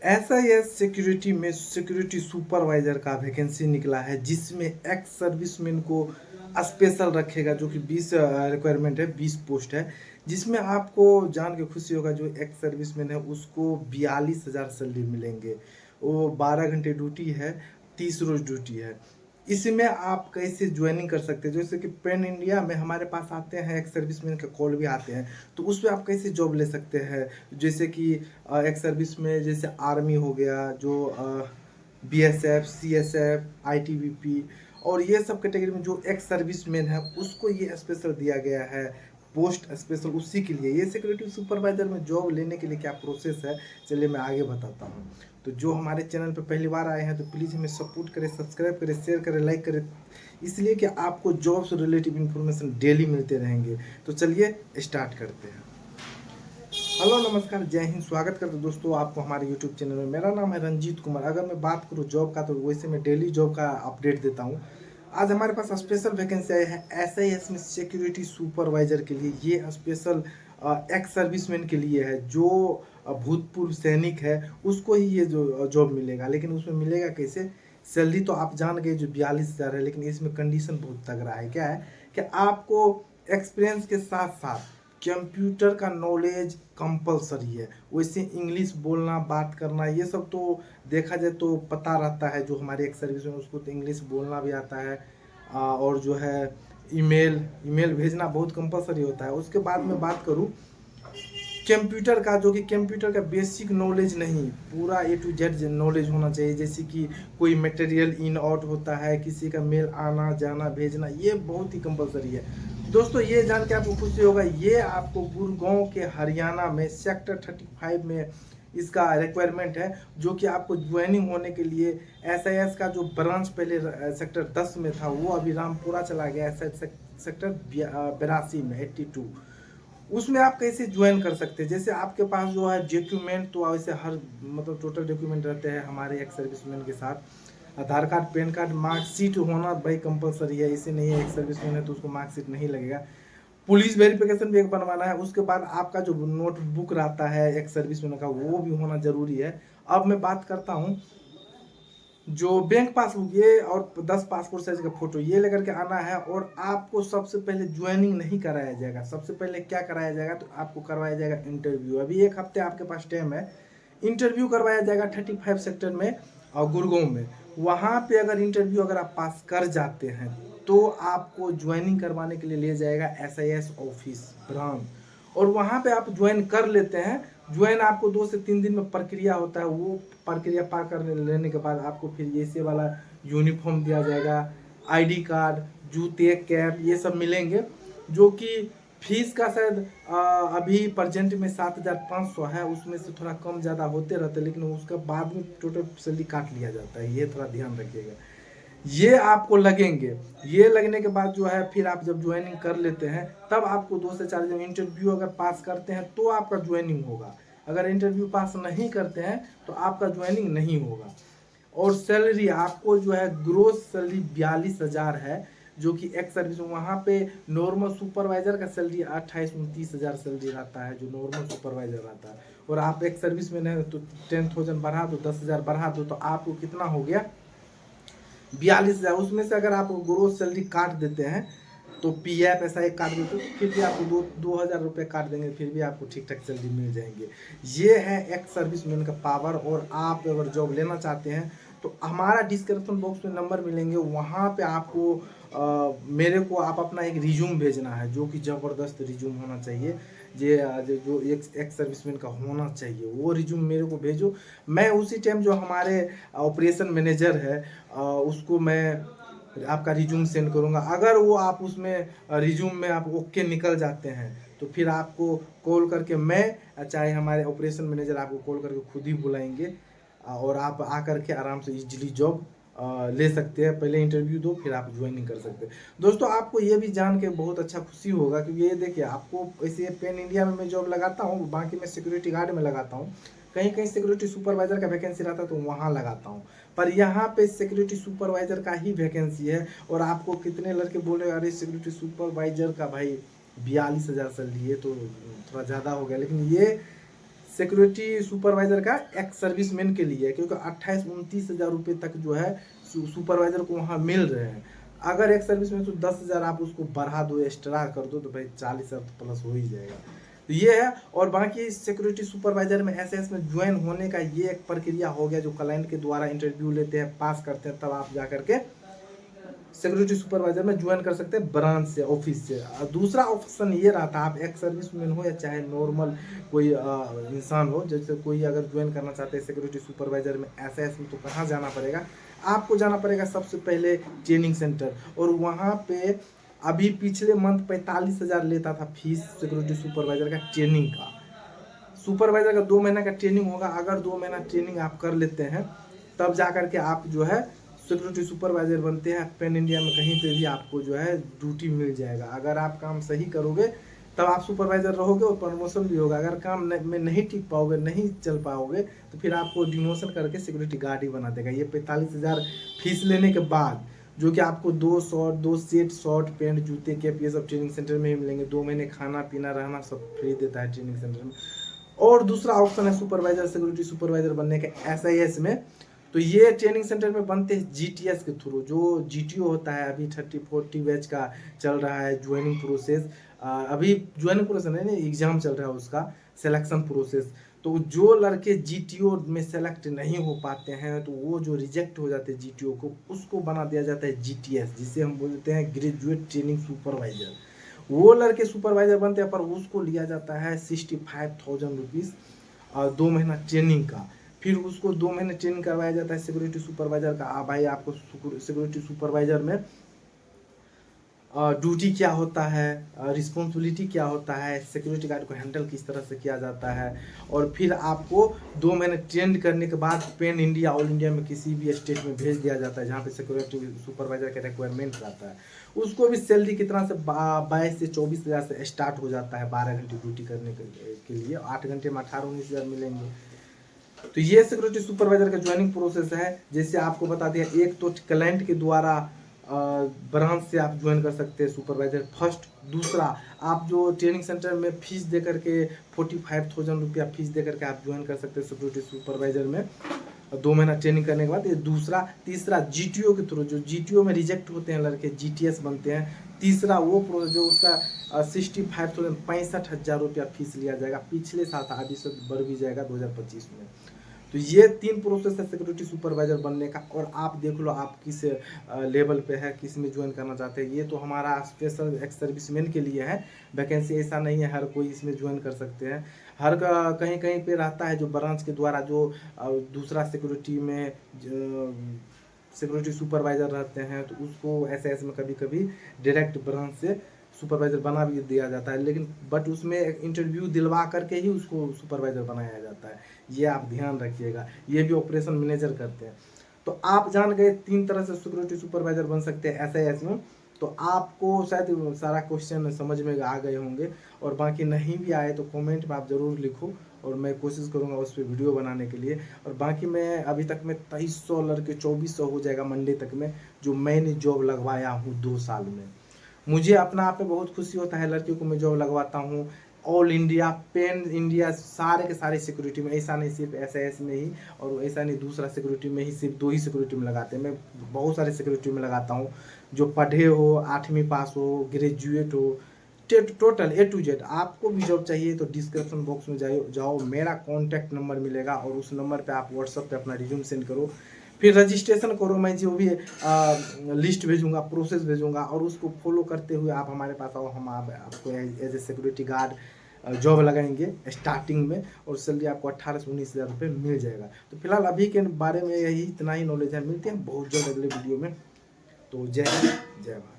SIS security में security supervisor का vacancy निकला है, जिसमें एक्स सर्विसमैन को स्पेशल रखेगा, जो कि 20 रिक्वायरमेंट है, 20 पोस्ट है, जिसमें आपको जान के खुशी होगा जो एक्स सर्विसमैन है उसको 42,000 सैलरी मिलेंगे। वो 12 घंटे ड्यूटी है, 30 रोज ड्यूटी है। इसमें आप कैसे ज्वाइनिंग कर सकते हैं, जैसे कि पेन इंडिया में हमारे पास आते हैं एक्स सर्विसमैन के कॉल भी आते हैं, तो उस पर आप कैसे जॉब ले सकते हैं। जैसे कि एक्स सर्विस में जैसे आर्मी हो गया, जो बीएसएफ, सीएसएफ, आईटीबीपी और ये सब कैटेगरी में जो एक्स सर्विसमैन है उसको ये स्पेशल दिया गया है, पोस्ट स्पेशल उसी के लिए। ये सिक्योरिटी सुपरवाइजर में जॉब लेने के लिए क्या प्रोसेस है, चलिए मैं आगे बताता हूँ। तो जो हमारे चैनल पर पहली बार आए हैं तो प्लीज़ हमें सपोर्ट करें, सब्सक्राइब करें, शेयर करें, लाइक करें, इसलिए कि आपको जॉब से रिलेटिव इन्फॉर्मेशन डेली मिलते रहेंगे। तो चलिए स्टार्ट करते हैं। हेलो नमस्कार, जय हिंद, स्वागत करते दोस्तों आपको हमारे यूट्यूब चैनल में। मेरा नाम है रंजीत कुमार। अगर मैं बात करूँ जॉब का तो वैसे मैं डेली जॉब का अपडेट देता हूँ। आज हमारे पास स्पेशल वैकेंसी आई है एसआईएस में सिक्योरिटी सुपरवाइजर के लिए। ये स्पेशल एक्स सर्विसमैन के लिए है, जो भूतपूर्व सैनिक है उसको ही ये जो जॉब मिलेगा। लेकिन उसमें मिलेगा कैसे, सैलरी तो आप जान गए जो 42,000 है, लेकिन इसमें कंडीशन बहुत तगड़ा है। क्या है कि आपको एक्सपीरियंस के साथ साथ कंप्यूटर का नॉलेज कंपलसरी है। वैसे इंग्लिश बोलना, बात करना, ये सब तो देखा जाए तो पता रहता है। जो हमारे एक सर्विस में उसको तो इंग्लिश बोलना भी आता है, और जो है ईमेल भेजना बहुत कंपलसरी होता है। उसके बाद में बात करूँ कंप्यूटर का, जो कि कंप्यूटर का बेसिक नॉलेज नहीं, पूरा ए टू जेड नॉलेज होना चाहिए। जैसे कि कोई मटेरियल इन आउट होता है, किसी का मेल आना जाना भेजना, ये बहुत ही कंपलसरी है। दोस्तों ये जान के आपको खुशी होगा, ये आपको गुड़गांव के हरियाणा में सेक्टर 35 में इसका रिक्वायरमेंट है, जो कि आपको ज्वाइनिंग होने के लिए एसआईएस का जो ब्रांच पहले सेक्टर 10 में था वो अभी रामपुरा चला गया है, सेक्टर 82 में 82। उसमें आप कैसे ज्वाइन कर सकते हैं। जैसे आपके पास जो है डॉक्यूमेंट, तो वैसे हर मतलब टोटल डॉक्यूमेंट रहते हैं हमारे एक्स सर्विसमैन के साथ। आधार कार्ड, पैन कार्ड, मार्कशीट होना भाई कंपलसरी है। इसे नहीं है एक्स सर्विसमैन है तो उसको मार्कशीट नहीं लगेगा। पुलिस वेरिफिकेशन भी एक बनवाना है। उसके बाद आपका जो नोटबुक रहता है एक्स सर्विसमैन का वो भी होना जरूरी है। अब मैं बात करता हूँ जो बैंक पासबुक, ये और 10 पासपोर्ट साइज का फोटो ये लेकर के आना है। और आपको सबसे पहले ज्वाइनिंग नहीं कराया जाएगा। सबसे पहले क्या कराया जाएगा, तो आपको करवाया जाएगा इंटरव्यू। अभी 1 हफ्ते आपके पास टाइम है। इंटरव्यू करवाया जाएगा 35 सेक्टर में और गुड़गांव में। वहाँ पे अगर इंटरव्यू अगर आप पास कर जाते हैं तो आपको ज्वाइनिंग करवाने के लिए ले जाएगा एसआईएस ऑफिस ब्रांच, और वहाँ पे आप ज्वाइन कर लेते हैं। ज्वाइन आपको 2 से 3 दिन में प्रक्रिया होता है। वो प्रक्रिया पार कर लेने के बाद आपको फिर ये वाला यूनिफॉर्म दिया जाएगा, आईडी कार्ड, जूते, कैप, ये सब मिलेंगे। जो कि फीस का शायद अभी प्रजेंट में 7,500 है। उसमें से थोड़ा कम ज़्यादा होते रहते, लेकिन उसके बाद में टोटल सैलरी काट लिया जाता है। ये थोड़ा ध्यान रखिएगा। ये आपको लगेंगे। ये लगने के बाद जो है फिर आप जब ज्वाइनिंग कर लेते हैं तब आपको 2 से 4 दिन इंटरव्यू अगर पास करते हैं तो आपका ज्वाइनिंग होगा। अगर इंटरव्यू पास नहीं करते हैं तो आपका ज्वाइनिंग नहीं होगा। और सैलरी आपको जो है ग्रोस सैलरी 42,000 है, जो कि एक्स सर्विस में। वहाँ पे नॉर्मल सुपरवाइजर का सैलरी 28-29,000 सैलरी रहता है, जो नॉर्मल सुपरवाइजर रहता है। और आप एक सर्विस में है तो 10,000 बढ़ा दो, 10,000 बढ़ा दो, तो आपको कितना हो गया 42,000। उसमें से अगर आप ग्रोस सैलरी काट देते हैं तो पीएफ ऐसा एक काट देते तो फिर भी आपको 2,000 रुपये काट देंगे, फिर भी आपको ठीक ठाक सैलरी मिल जाएंगे। ये है एक्स सर्विसमैन का पावर। और आप अगर जॉब लेना चाहते हैं तो हमारा डिस्क्रिप्शन बॉक्स में नंबर मिलेंगे, वहाँ पे आपको मेरे को आप अपना एक रिज्यूम भेजना है, जो कि ज़बरदस्त रिज्यूम होना चाहिए। ये जो एक सर्विसमैन का होना चाहिए वो रिज्यूम मेरे को भेजो। मैं उसी टाइम जो हमारे ऑपरेशन मैनेजर है उसको मैं आपका रिज्यूम सेंड करूंगा। अगर वो आप उसमें रिज्यूम में आप ओके निकल जाते हैं तो फिर आपको कॉल करके मैं चाहे हमारे ऑपरेशन मैनेजर आपको कॉल करके खुद ही बुलाएंगे, और आप आकर के आराम से इजीली जॉब ले सकते हैं। पहले इंटरव्यू दो फिर आप ज्वाइनिंग कर सकते हैं। दोस्तों आपको ये भी जान के बहुत अच्छा खुशी होगा, क्योंकि ये देखिए आपको ऐसे पेन इंडिया में मैं जॉब लगाता हूँ, बाकी मैं सिक्योरिटी गार्ड में लगाता हूँ, कहीं कहीं सिक्योरिटी सुपरवाइजर का वैकेंसी रहता है तो वहाँ लगाता हूँ। पर यहाँ पे सिक्योरिटी सुपरवाइजर का ही वैकेंसी है। और आपको कितने लड़के बोल रहे अरे सिक्योरिटी सुपरवाइजर का भाई 42,000 सैलरी है तो थोड़ा ज़्यादा हो गया, लेकिन ये सिक्योरिटी सुपरवाइजर का एक्स सर्विसमैन के लिए है, क्योंकि 28-29 हज़ार रुपये तक जो है सुपरवाइजर को वहाँ मिल रहे हैं। अगर एक्स सर्विसमैन तो 10 हज़ार आप उसको बढ़ा दो, एक्स्ट्रा कर दो, तो भाई 40 हज़ार प्लस हो ही जाएगा। तो ये है। और बाकी सिक्योरिटी सुपरवाइजर में एसएएस में ज्वाइन होने का ये एक प्रक्रिया हो गया, जो क्लाइंट के द्वारा इंटरव्यू लेते हैं, पास करते हैं, तब आप जा करके सिक्योरिटी सुपरवाइजर में ज्वाइन कर सकते हैं ब्रांच से, ऑफिस से। दूसरा ऑप्शन ये रहता है, आप एक्स सर्विसमैन हो या चाहे नॉर्मल कोई इंसान हो, जैसे कोई अगर ज्वाइन करना चाहते हैं सिक्योरिटी सुपरवाइजर में एसएएस में, तो कहाँ जाना पड़ेगा? आपको जाना पड़ेगा सबसे पहले ट्रेनिंग सेंटर, और वहाँ पे अभी पिछले मंथ 45 हज़ार लेता था फीस सिक्योरिटी सुपरवाइजर का ट्रेनिंग का। सुपरवाइजर का 2 महीना का ट्रेनिंग होगा। अगर 2 महीना ट्रेनिंग आप कर लेते हैं, तब जा करके आप जो है सिक्योरिटी सुपरवाइजर बनते हैं। पैन इंडिया में कहीं पे भी आपको जो है ड्यूटी मिल जाएगा। अगर आप काम सही करोगे तब आप सुपरवाइजर रहोगे और प्रमोशन भी होगा। अगर काम में नहीं टिक पाओगे, नहीं चल पाओगे, तो फिर आपको डिमोशन करके सिक्योरिटी गार्ड ही बना देगा। ये 45 हज़ार फीस लेने के बाद, जो कि आपको 2 सेट शॉर्ट, पैंट, जूते, कैप, ये सब ट्रेनिंग सेंटर में ही मिलेंगे। 2 महीने खाना पीना रहना सब फ्री देता है ट्रेनिंग सेंटर में। और दूसरा ऑप्शन है सुपरवाइजर, सिक्योरिटी सुपरवाइजर बनने के एसआईएस में। तो ये ट्रेनिंग सेंटर में बनते हैं जीटीएस के थ्रू। जो जीटीओ होता है, अभी 30-40 बैच का चल रहा है ज्वाइनिंग प्रोसेस। अभी ज्वाइनिंग प्रोसेस नहीं, एग्जाम चल रहा है उसका, सिलेक्शन प्रोसेस। तो जो लड़के जीटीओ में सेलेक्ट नहीं हो पाते हैं, तो वो जो रिजेक्ट हो जाते हैं जीटीओ को, उसको बना दिया जाता है जीटीएस, जिसे हम बोलते हैं ग्रेजुएट ट्रेनिंग सुपरवाइजर। वो लड़के सुपरवाइजर बनते हैं, पर उसको लिया जाता है 65,000 रुपीज़ 2 महीना ट्रेनिंग का। फिर उसको 2 महीने ट्रेनिंग करवाया जाता है सिक्योरिटी सुपरवाइजर का। भाई आपको सिक्योरिटी सुपरवाइजर में ड्यूटी क्या होता है, रिस्पॉन्सिबिलिटी क्या होता है, सिक्योरिटी गार्ड को हैंडल किस तरह से किया जाता है। और फिर आपको 2 महीने ट्रेन करने के बाद पैन इंडिया, ऑल इंडिया में किसी भी स्टेट में भेज दिया जाता है, जहाँ पे सिक्योरिटी सुपरवाइजर का रिक्वायरमेंट रहता है। उसको भी सैलरी कितना से 22 से 24 हज़ार से स्टार्ट हो जाता है 12 घंटे ड्यूटी करने के लिए। 8 घंटे में 18-19 हज़ार मिलेंगे। तो ये सिक्योरिटी सुपरवाइजर का ज्वाइनिंग प्रोसेस है। जैसे आपको बता दिया, एक तो क्लाइंट के द्वारा ब्रांच से आप ज्वाइन कर सकते हैं सुपरवाइजर फर्स्ट। दूसरा, आप जो ट्रेनिंग सेंटर में फीस दे करके 45,000 रुपया फीस दे करके आप ज्वाइन कर सकते हैं सिक्योरिटी सुपरवाइजर में 2 महीना ट्रेनिंग करने के बाद। ये दूसरा। तीसरा, जीटीओ के थ्रू, जो जीटीओ में रिजेक्ट होते हैं लड़के, जीटीएस बनते हैं। तीसरा वो प्रोसेस जो उसका 65,000 65,000 रुपया फीस लिया जाएगा। पिछले साल था, अभी से बढ़ भी जाएगा 2025 में। तो ये 3 प्रोसेस है सिक्योरिटी सुपरवाइजर बनने का। और आप देख लो आप किस लेवल पे है, किस में ज्वाइन करना चाहते हैं। ये तो हमारा स्पेशल एक्स सर्विसमैन के लिए है वैकेंसी, ऐसा नहीं है हर कोई इसमें ज्वाइन कर सकते हैं। हर का कहीं कहीं पे रहता है जो ब्रांच के द्वारा, जो दूसरा सिक्योरिटी में सिक्योरिटी सुपरवाइजर रहते हैं, तो उसको एसएएस में कभी कभी डायरेक्ट ब्रांच से सुपरवाइजर बना भी दिया जाता है, लेकिन बट उसमें इंटरव्यू दिलवा करके ही उसको सुपरवाइजर बनाया जाता है। ये आप ध्यान रखिएगा। ये भी ऑपरेशन मैनेजर करते हैं। तो आप जान गए 3 तरह से सिक्योरिटी सुपरवाइजर बन सकते हैं एसआईएस में। तो आपको शायद सारा क्वेश्चन समझ में आ गए होंगे, और बाकी नहीं भी आए तो कमेंट में आप ज़रूर लिखो, और मैं कोशिश करूंगा उस पर वीडियो बनाने के लिए। और बाकी मैं अभी तक में 2300 लड़के 2400 हो जाएगा मंडे तक में, जो मैंने जॉब लगवाया हूँ 2 साल में। मुझे अपना आप में बहुत खुशी होता है, लड़कियों को मैं जॉब लगवाता हूँ। ऑल इंडिया, पैन इंडिया, सारे के सारे सिक्योरिटी में, ऐसा नहीं सिर्फ एसआईएस में ही, और ऐसा नहीं दूसरा सिक्योरिटी में ही, सिर्फ 2 ही सिक्योरिटी में लगाते हैं। मैं बहुत सारे सिक्योरिटी में लगाता हूँ। जो पढ़े हो, 8वीं पास हो, ग्रेजुएट हो, टोटल A to Z। आपको भी जॉब चाहिए तो डिस्क्रिप्शन बॉक्स में जाओ, मेरा कॉन्टैक्ट नंबर मिलेगा, और उस नंबर पे आप व्हाट्सएप पे अपना रिज्यूम सेंड करो। फिर रजिस्ट्रेशन करो। मैं जो भी लिस्ट भेजूंगा, प्रोसेस भेजूंगा, और उसको फॉलो करते हुए आप हमारे पास आओ। हम आपको as a security guard job लगाएंगे स्टार्टिंग में, और सैलरी आपको 18 से 19 हज़ार रुपये मिल जाएगा। तो फिलहाल अभी के बारे में यही इतना ही नॉलेज है। मिलते हैं बहुत जल्द अगले वीडियो में। तो जय हिंद, जय भारत।